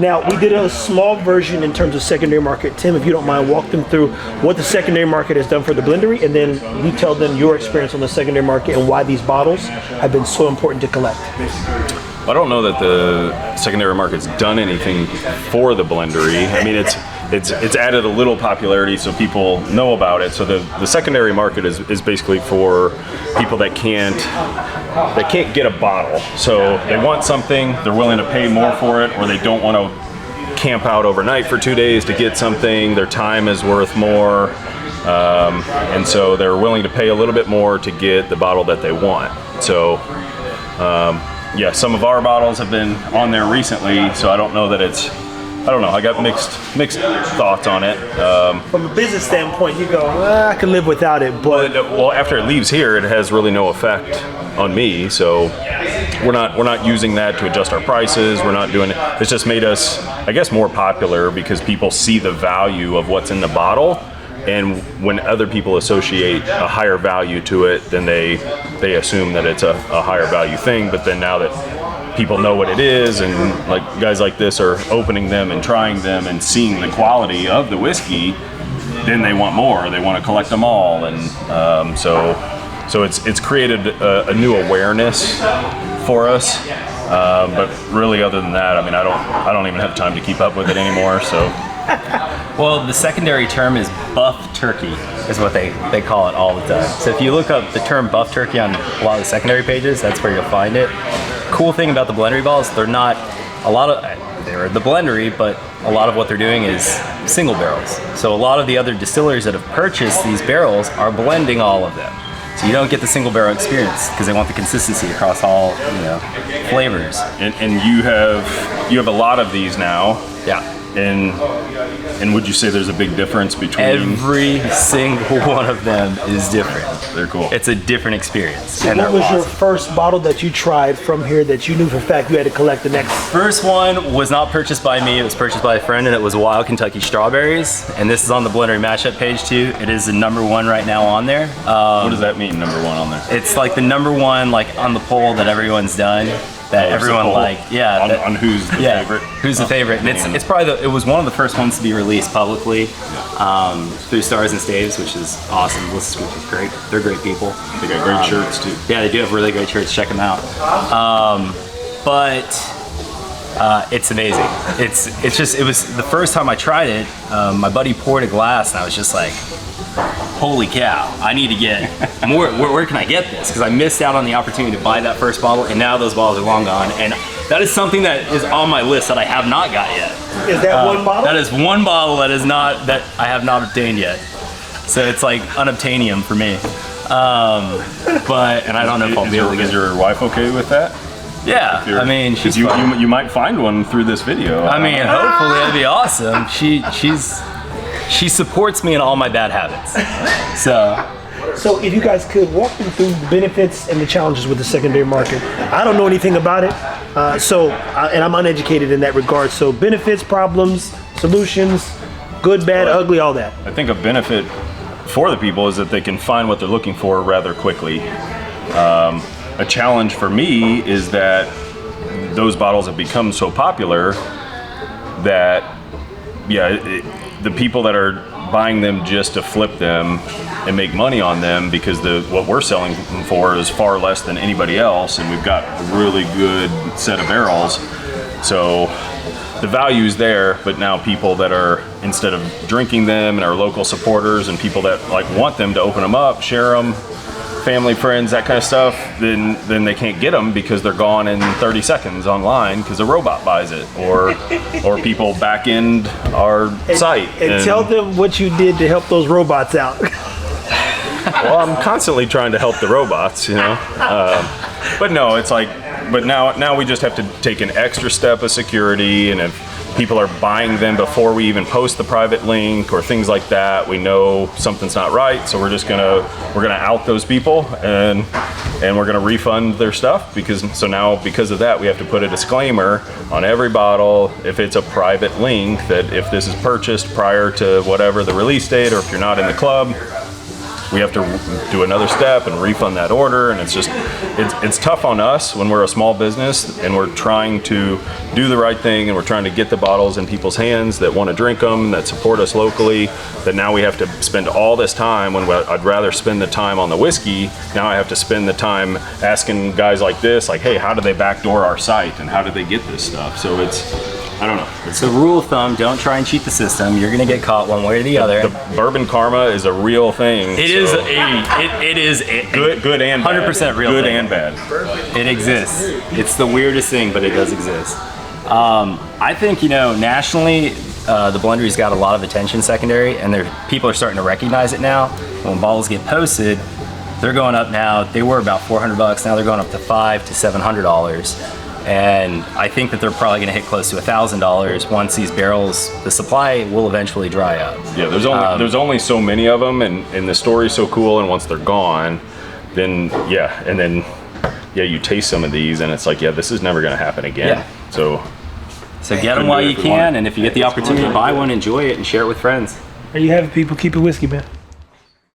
Now, we did a small version in terms of secondary market. Tim, if you don't mind, walk them through what the secondary market has done for the Blendery, and then you tell them your experience on the secondary market and why these bottles have been so important to collect. I don't know that the secondary market's done anything for the Blendery. I mean, it's added a little popularity so people know about it. So the secondary market is basically for people that can't get a bottle. So they want something, they're willing to pay more for it, or they don't want to camp out overnight for 2 days to get something. Their time is worth more. And so they're willing to pay a little bit more to get the bottle that they want. So yeah, some of our bottles have been on there recently, so I don't know that I don't know. I got mixed thoughts on it. From a business standpoint, you go, I can live without it, but well, after it leaves here, it has really no effect on me. So we're not using that to adjust our prices. We're not doing it. It's just made us, I guess, more popular because people see the value of what's in the bottle. And when other people associate a higher value to it, then they assume that it's a higher value thing. But then now that people know what it is, and like guys like this are opening them and trying them and seeing the quality of the whiskey, then they want more. They want to collect them all, and so it's created a new awareness for us. But really, other than that, I mean, I don't even have time to keep up with it anymore. So. Well, the secondary term is buff turkey, is what they call it all the time. So if you look up the term buff turkey on a lot of the secondary pages, that's where you'll find it. Cool thing about the Blendery bottles, they're the Blendery, but a lot of what they're doing is single barrels. So a lot of the other distillers that have purchased these barrels are blending all of them. So you don't get the single barrel experience because they want the consistency across all flavors. And you have a lot of these now. Yeah. And would you say there's a big difference between every single one of them is different? They're cool. It's a different experience. So and what was awesome. your first bottle that you tried from here that you knew for a fact you had to collect the next? First one was not purchased by me. It was purchased by a friend, and it was Wild Kentucky Strawberries. And this is on the Blendery mashup page too. It is the #1 right now on there. What does that mean, #1 on there? It's like the #1 like on the poll that everyone's done. That everyone liked, yeah. On who's the favorite? Who's the favorite? And it's probably it was one of the first ones to be released publicly through Stars and Staves, which is awesome. This group is great. They're great people. They got great shirts too. Yeah, they do have really great shirts. Check them out. But it's amazing. It was the first time I tried it. My buddy poured a glass, and I was just like, holy cow, I need to get more. Where can I get this? Because I missed out on the opportunity to buy that first bottle, and now those bottles are long gone. And that is something that is on my list that I have not got yet. Is that one bottle? That is one bottle that I have not obtained yet. So it's like unobtainium for me. And I don't know if I'll be able to get it. Is your wife okay with that? Yeah, I mean, she's you might find one through this video. I mean, hopefully it'd be awesome. She supports me in all my bad habits. So if you guys could walk them through the benefits and the challenges with the secondary market. I don't know anything about it, and I'm uneducated in that regard. So benefits, problems, solutions, good, bad, ugly, all that. I think a benefit for the people is that they can find what they're looking for rather quickly. A challenge for me is that those bottles have become so popular that, the people that are buying them just to flip them and make money on them, because what we're selling them for is far less than anybody else, and we've got a really good set of barrels. So the value's there, but now people that are, instead of drinking them, and our local supporters and people that like want them to open them up, share them, family, friends, that kind of stuff, then they can't get them because they're gone in 30 seconds online because a robot buys it, or people back end our site. And tell them what you did to help those robots out. Well, I'm constantly trying to help the robots, but no, it's like, but now we just have to take an extra step of security, and if people are buying them before we even post the private link or things like that, we know something's not right, so we're gonna out those people, and we're gonna refund their stuff, because of that we have to put a disclaimer on every bottle if it's a private link, that if this is purchased prior to whatever the release date, or if you're not in the club, we have to do another step and refund that order, and it's tough on us when we're a small business and we're trying to do the right thing, and we're trying to get the bottles in people's hands that want to drink them, that support us locally, that now we have to spend all this time when I'd rather spend the time on the whiskey. Now I have to spend the time asking guys like this, like, hey, how do they backdoor our site and how do they get this stuff? So I don't know. It's a rule of thumb, don't try and cheat the system. You're gonna get caught one way or the other. The bourbon karma is a real thing. It is good and bad. 100% real Good thing. and bad. It exists. It's the weirdest thing, but it does exist. I think, nationally, the Blendery's got a lot of attention secondary, and people are starting to recognize it now. When bottles get posted, they're going up now. They were about $400. Now they're going up to $500 to $700. And I think that they're probably going to hit close to $1,000 once these barrels, the supply will eventually dry up. Yeah, there's only so many of them, and the story's so cool. And once they're gone, then you taste some of these, and it's like, yeah, this is never going to happen again. Yeah. So get them while you can, and if you get the opportunity to buy one, enjoy it and share it with friends. There you have it, people. Keep it whiskey, man.